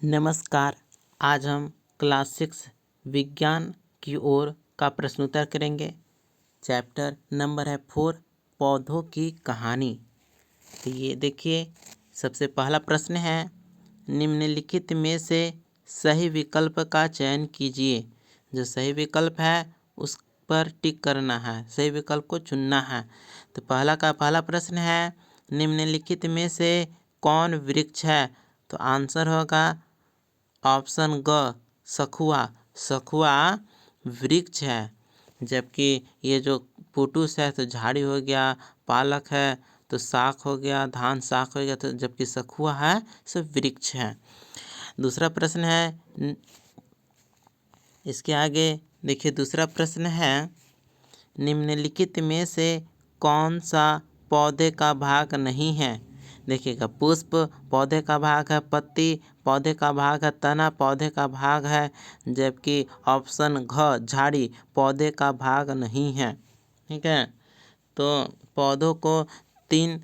नमस्कार। आज हम क्लास 6 विज्ञान की ओर का प्रश्नोत्तर करेंगे। चैप्टर नंबर है 4 पौधों की कहानी। तो ये देखिए, सबसे पहला प्रश्न है, निम्नलिखित में से सही विकल्प का चयन कीजिए। जो सही विकल्प है उस पर टिक करना है, सही विकल्प को चुनना है। तो पहला प्रश्न है, निम्नलिखित में से कौन वृक्ष है? तो आंसर होगा ऑप्शन ग, सखुआ। सखुआ वृक्ष है। जबकि ये जो पुटुस है तो झाड़ी हो गया, पालक है तो साख हो गया, धान साख हो गया, तो जबकि सखुआ है सब वृक्ष है। दूसरा प्रश्न है, इसके आगे देखिए, दूसरा प्रश्न है, निम्नलिखित में से कौन सा पौधे का भाग नहीं है? देखिएगा, पुष्प पौधे का भाग है, पत्ती पौधे का भाग है, तना पौधे का भाग है, जबकि ऑप्शन घ झाड़ी पौधे का भाग नहीं है। ठीक है, तो पौधों को तीन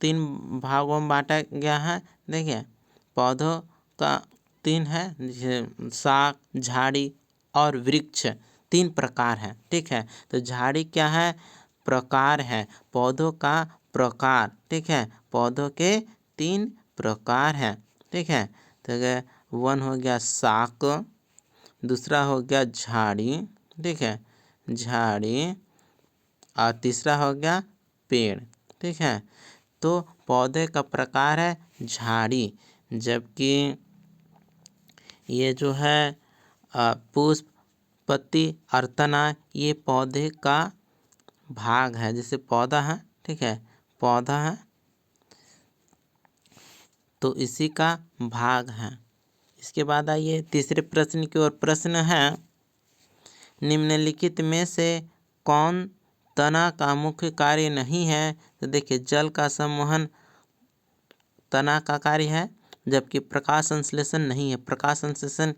तीन भागों में बांटा गया है। देखिए, पौधों का तीन है, जैसे शाख, झाड़ी और वृक्ष, तीन प्रकार है। ठीक है, तो झाड़ी क्या है? प्रकार है, पौधों का प्रकार। ठीक है, पौधों के तीन प्रकार हैं। ठीक है, तो वन हो गया शाक, दूसरा हो गया झाड़ी। ठीक है, झाड़ी, और तीसरा हो गया पेड़। ठीक है, तो पौधे का प्रकार है झाड़ी, जबकि ये जो है पुष्प, पत्ती और तना, ये पौधे का भाग है, जैसे पौधा है। ठीक है, पौधा है तो इसी का भाग है। इसके बाद आइए तीसरे प्रश्न की ओर। प्रश्न है, निम्नलिखित में से कौन तना का मुख्य कार्य नहीं है? तो देखिए, जल का संवहन तना का कार्य है, जबकि प्रकाश संश्लेषण नहीं है। प्रकाश संश्लेषण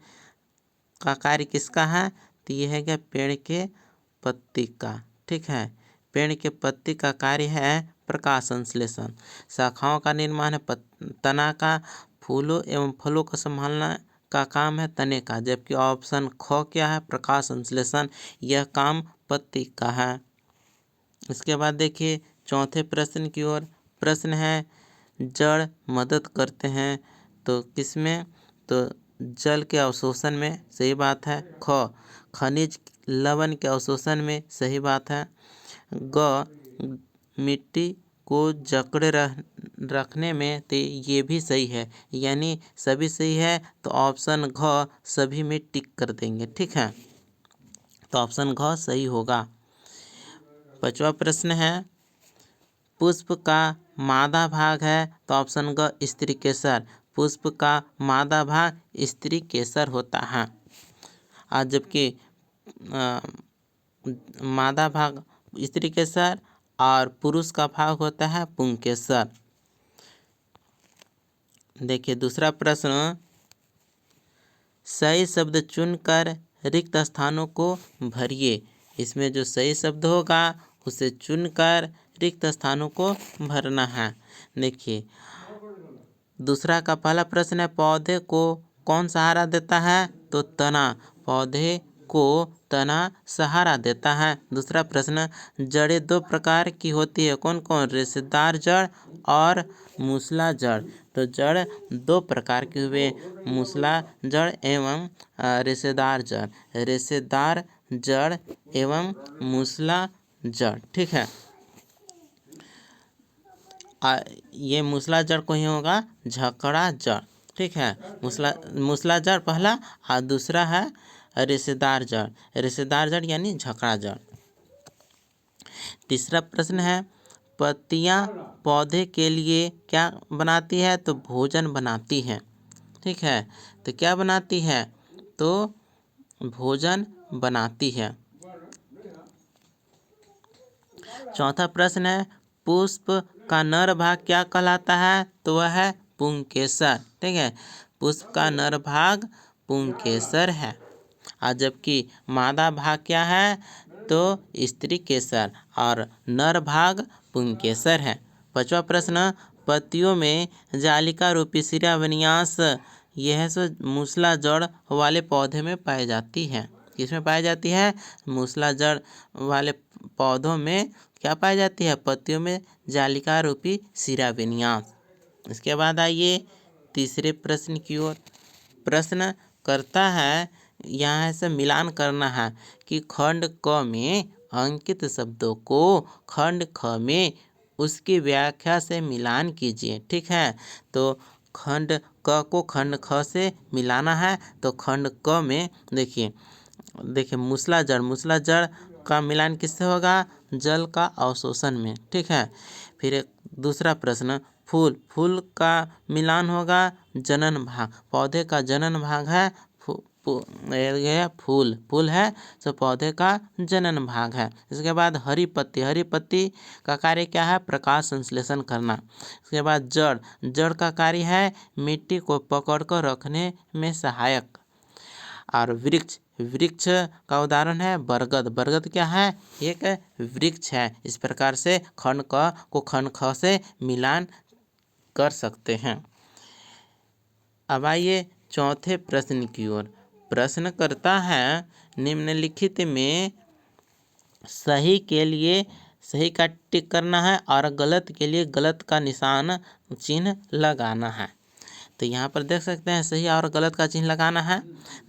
का कार्य किसका है? तो यह है क्या? पेड़ के पत्ती का। ठीक है, पेड़ के पत्ती का कार्य है प्रकाश संश्लेषण। शाखाओं का निर्माण है तना का। फूलों एवं फलों को संभालना का काम है तने का, जबकि ऑप्शन ख क्या है? प्रकाश संश्लेषण, यह काम पत्ती का है। इसके बाद देखिए चौथे प्रश्न की ओर। प्रश्न है, जड़ मदद करते हैं तो किसमें? तो जल के अवशोषण में, सही बात है। ख खनिज लवण के अवशोषण में, सही बात है। ग मिट्टी को जकड़े रखने में, तो ये भी सही है, यानी सभी सही है। तो ऑप्शन घ सभी में टिक कर देंगे। ठीक है, तो ऑप्शन घ सही होगा। पांचवा प्रश्न है, पुष्प का मादा भाग है तो ऑप्शन ग स्त्री केसर। पुष्प का मादा भाग स्त्री केसर होता है, और जबकि मादा भाग स्त्री केसर और पुरुष का भाग होता है पुंकेसर। देखिए दूसरा प्रश्न, सही शब्द चुनकर रिक्त स्थानों को भरिए। इसमें जो सही शब्द होगा उसे चुनकर रिक्त स्थानों को भरना है। देखिए, दूसरा का पहला प्रश्न है, पौधे को कौन सहारा देता है? तो तना, पौधे को तना सहारा देता है। दूसरा प्रश्न, जड़ें दो प्रकार की होती है, कौन कौन? रेशेदार जड़ और मूसला जड़। तो जड़ दो प्रकार के हुए, मूसला जड़ एवं रेशेदार जड़। रेशेदार जड़ एवं मूसला जड़। ठीक है, ये मूसला जड़ को ही होगा झकड़ा जड़। ठीक है, मूसला जड़ पहला, और दूसरा है रेशेदार जड़। रेशेदार जड़ यानी झकड़ा जड़। तीसरा प्रश्न है, पत्तियां पौधे के लिए क्या बनाती है? तो भोजन बनाती है। ठीक है, तो क्या बनाती है? तो भोजन बनाती है। चौथा प्रश्न है, पुष्प का नर भाग क्या कहलाता है? तो वह है पुंकेसर। ठीक है, पुष्प का नर भाग पुंकेसर है, और जबकि मादा भाग क्या है? तो स्त्री केसर, और नर भाग पुंकेसर है। पांचवा प्रश्न, पत्तियों में जालिका रूपी शिरा विन्यास यह सो मूसला जड़ वाले पौधे में पाई जाती है। किसमें पाई जाती है? मूसला जड़ वाले पौधों में क्या पाई जाती है? पत्तियों में जालिका रूपी शिरा विन्यास। इसके बाद आइए तीसरे प्रश्न की ओर। प्रश्न करता है, यहाँ से मिलान करना है कि खंड क में अंकित शब्दों को खंड ख में उसकी व्याख्या से मिलान कीजिए। ठीक है, तो खंड क को खंड ख से मिलाना है। तो खंड क में देखिए मूसला जड़ का मिलान किससे होगा? जल का अवशोषण में। ठीक है, फिर एक दूसरा प्रश्न, फूल का मिलान होगा जनन भाग। पौधे का जनन भाग है यह फूल है तो पौधे का जनन भाग है। इसके बाद हरी पत्ती का कार्य क्या है? प्रकाश संश्लेषण करना। इसके बाद जड़ का कार्य है मिट्टी को पकड़ कर रखने में सहायक। और वृक्ष का उदाहरण है बरगद क्या है? एक वृक्ष है। इस प्रकार से खंड क को खंड ख से मिलान कर सकते हैं। अब आइए चौथे प्रश्न की ओर। प्रश्न करता है, निम्नलिखित में सही के लिए सही का टिक करना है और गलत के लिए गलत का निशान चिन्ह लगाना है। तो यहाँ पर देख सकते हैं सही और गलत का चिन्ह लगाना है।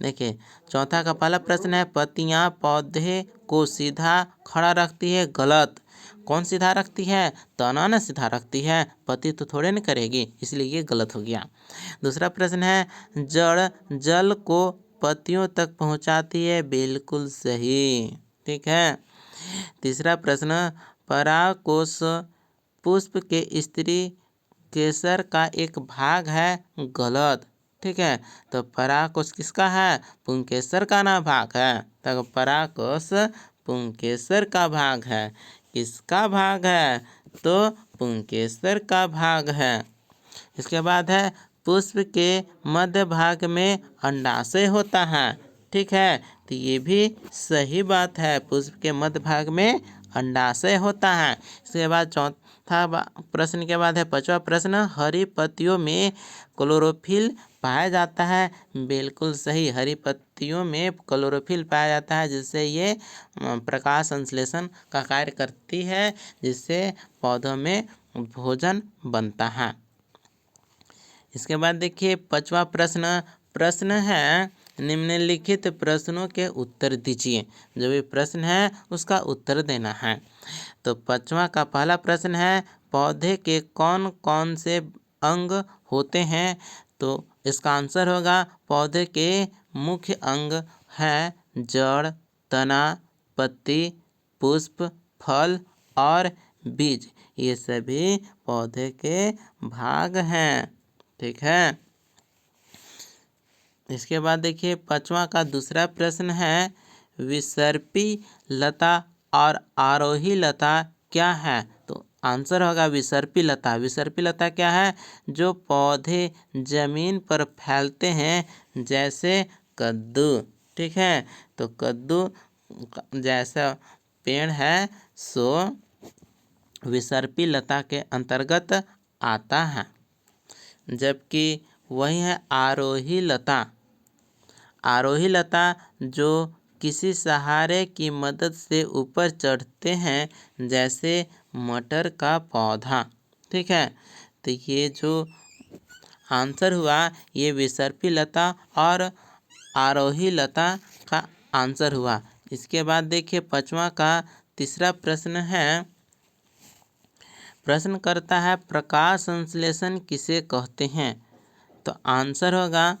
देखिए चौथा का पहला प्रश्न है, पत्तियाँ पौधे को सीधा खड़ा रखती है। गलत। कौन सीधा रखती है? तना न सीधा रखती है, पत्ती तो थोड़े न करेगी, इसलिए ये गलत हो गया। दूसरा प्रश्न है, जड़ जल को पत्तियों तक पहुँचाती है। बिल्कुल सही। ठीक है। तीसरा प्रश्न, परागकोश पुष्प के स्त्री केसर का एक भाग है। गलत। ठीक है, तो परागकोश किसका है? पुंकेसर का ना भाग है। तो परागकोश पुंकेसर का भाग है। किसका भाग है? तो पुंकेसर का भाग है। इसके बाद है, पुष्प के मध्य भाग में अंडाशय होता है। ठीक है, तो ये भी सही बात है, पुष्प के मध्य भाग में अंडाशय होता है। इसके बाद चौथा प्रश्न के बाद है पांचवा प्रश्न, हरी पत्तियों में क्लोरोफिल पाया जाता है। बिल्कुल सही, हरी पत्तियों में क्लोरोफिल पाया जाता है, जिससे ये प्रकाश संश्लेषण का कार्य करती है, जिससे पौधों में भोजन बनता है। इसके बाद देखिए पांचवा प्रश्न है, निम्नलिखित प्रश्नों के उत्तर दीजिए। जो भी प्रश्न है उसका उत्तर देना है। तो पांचवा का पहला प्रश्न है, पौधे के कौन कौन से अंग होते हैं? तो इसका आंसर होगा, पौधे के मुख्य अंग है जड़, तना, पत्ती, पुष्प, फल और बीज। ये सभी पौधे के भाग हैं। ठीक है। इसके बाद देखिए पांचवा का दूसरा प्रश्न है, विसर्पी लता और आरोही लता क्या है? तो आंसर होगा विसर्पी लता। विसर्पी लता क्या है? जो पौधे जमीन पर फैलते हैं, जैसे कद्दू। ठीक है, तो कद्दू जैसा पेड़ है सो विसर्पी लता के अंतर्गत आता है। जबकि वही है आरोही लता। आरोही लता जो किसी सहारे की मदद से ऊपर चढ़ते हैं, जैसे मटर का पौधा। ठीक है, तो ये जो आंसर हुआ ये विसर्पी लता और आरोही लता का आंसर हुआ। इसके बाद देखिए पांचवा का तीसरा प्रश्न है, प्रश्न करता है, प्रकाश संश्लेषण किसे कहते हैं? तो आंसर होगा,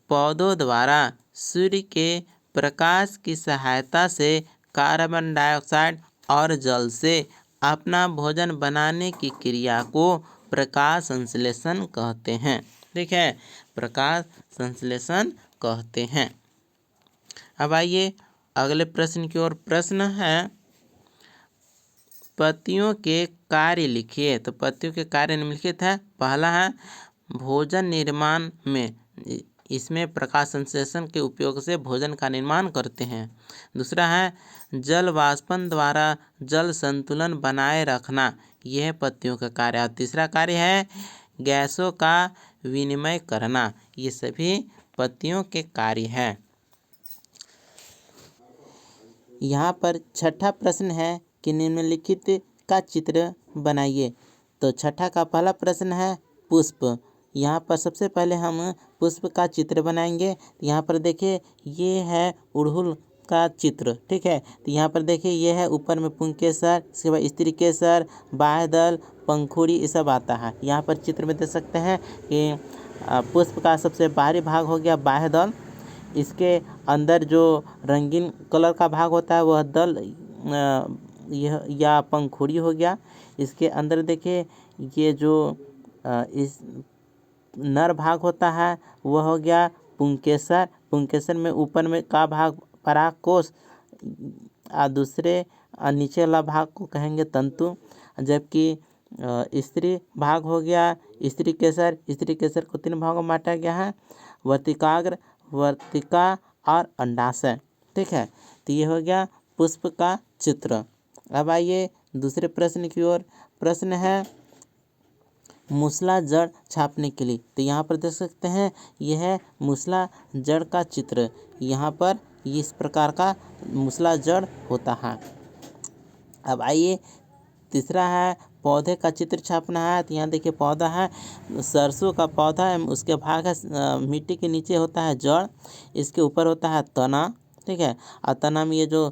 पौधों द्वारा सूर्य के प्रकाश की सहायता से कार्बन डाइऑक्साइड और जल से अपना भोजन बनाने की क्रिया को प्रकाश संश्लेषण कहते हैं। ठीक है, प्रकाश संश्लेषण कहते हैं। अब आइए अगले प्रश्न की ओर। प्रश्न है, पत्तियों के कार्य लिखिए। तो पत्तियों के कार्य निम्नलिखित है। पहला है भोजन निर्माण में, इसमें प्रकाश संश्लेषण के उपयोग से भोजन का निर्माण करते हैं। दूसरा है जल वाष्पन द्वारा जल संतुलन बनाए रखना, यह पत्तियों का कार्य है। तीसरा कार्य है गैसों का विनिमय करना, ये सभी पत्तियों के कार्य हैं। यहाँ पर छठा प्रश्न है कि निम्नलिखित का चित्र बनाइए। तो छठा का पहला प्रश्न है पुष्प। यहाँ पर सबसे पहले हम पुष्प का चित्र बनाएंगे। तो यहाँ पर देखिए ये है अड़हुल का चित्र, ठीक है। तो यहाँ पर देखिए ये है ऊपर में पुंकेसर, इसके बाद स्त्री केसर, बाह्यदल, पंखुड़ी, ये सब आता है। यहाँ पर चित्र में देख सकते हैं कि पुष्प का सबसे बाहरी भाग हो गया बाह्यदल, इसके अंदर जो रंगीन कलर का भाग होता है वह दल यह या पंखुड़ी हो गया। इसके अंदर देखिए ये जो इस नर भाग होता है वह हो गया पुंकेसर। पुंकेसर में ऊपर में का भाग परागकोश, दूसरे नीचे वाला भाग को कहेंगे तंतु। जबकि स्त्री भाग हो गया स्त्री केसर। स्त्री केसर को 3 भागों में बांटा गया है, वर्तिकाग्र, वर्तिका और अंडाशय, ठीक है। तो ये हो गया पुष्प का चित्र। अब आइए दूसरे प्रश्न की ओर। प्रश्न है मूसला जड़ छापने के लिए। तो यहाँ पर देख सकते हैं यह है मूसला जड़ का चित्र। यहाँ पर इस प्रकार का मूसला जड़ होता है। अब आइए तीसरा है पौधे का चित्र छापना है। तो यहाँ देखिए पौधा है, सरसों का पौधा है, उसके भाग है मिट्टी के नीचे होता है जड़, इसके ऊपर होता है तना, ठीक है। और तना में ये जो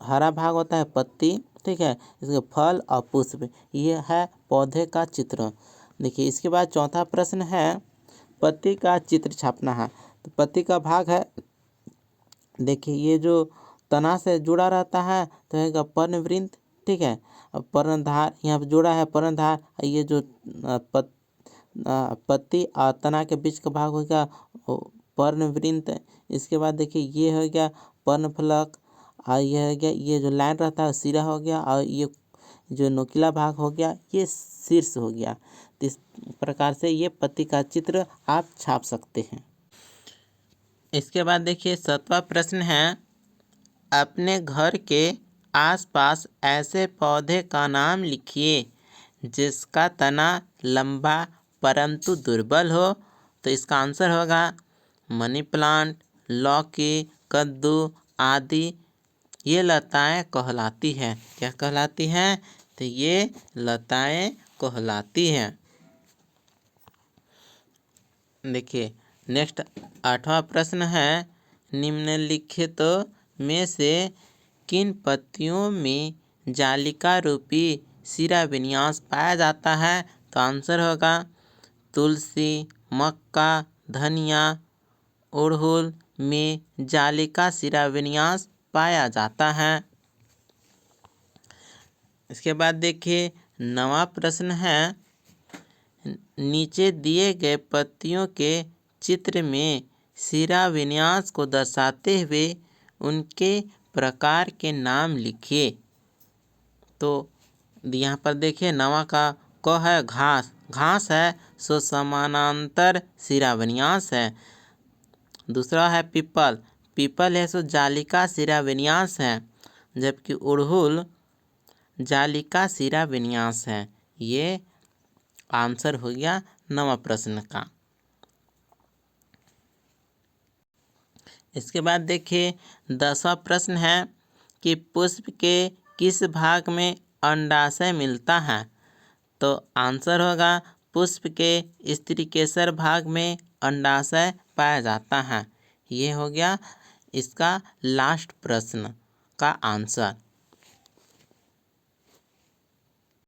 हरा भाग होता है पत्ती, ठीक है। इसके फल और पुष्प, ये है पौधे का चित्र। देखिए इसके बाद चौथा प्रश्न है पत्ती का चित्र छापना है। तो पत्ती का भाग है, देखिए ये जो तना से जुड़ा रहता है तो है पर्णवृंत, ठीक है। पर्णधार यहाँ पर जुड़ा है पर्णधार। ये जो पत्ती और तना के बीच का भाग हो गया पर्णवृंत। इसके बाद देखिए ये हो गया पर्णफलक, और ये हो गया ये जो लाइन रहता है सिरा हो गया, और ये जो नोकीला भाग हो गया ये शीर्ष हो गया। तो इस प्रकार से ये पत्ती का चित्र आप छाप सकते हैं। इसके बाद देखिए 7वां प्रश्न है अपने घर के आसपास ऐसे पौधे का नाम लिखिए जिसका तना लंबा परंतु दुर्बल हो। तो इसका आंसर होगा मनी प्लांट, लौकी, कद्दू आदि ये लताएं कहलाती हैं। क्या कहलाती हैं? तो ये लताएं कहलाती हैं। देखिए नेक्स्ट 8वां प्रश्न है निम्नलिखित में से किन पत्तियों में जालिका रूपी सिरा विन्यास पाया जाता है? तो आंसर होगा तुलसी, मक्का, धनिया, अड़हुल में जालिका सिरा विन्यास पाया जाता है। इसके बाद देखिए 9वां प्रश्न है नीचे दिए गए पत्तियों के चित्र में सिरा विन्यास को दर्शाते हुए उनके प्रकार के नाम लिखिए। तो यहाँ पर देखिए 9वां का क है घास, घास है सो समानांतर सिरा विन्यास है। दूसरा है पीपल, पीपल है सो जालिका सिरा विन्यास है। जबकि अड़हुल जालिका सिरा विन्यास है। ये आंसर हो गया 9वां प्रश्न का। इसके बाद देखिए 10वां प्रश्न है कि पुष्प के किस भाग में अंडाशय मिलता है? तो आंसर होगा पुष्प के स्त्रीकेसर भाग में अंडाशय पाया जाता है। ये हो गया इसका लास्ट प्रश्न का आंसर।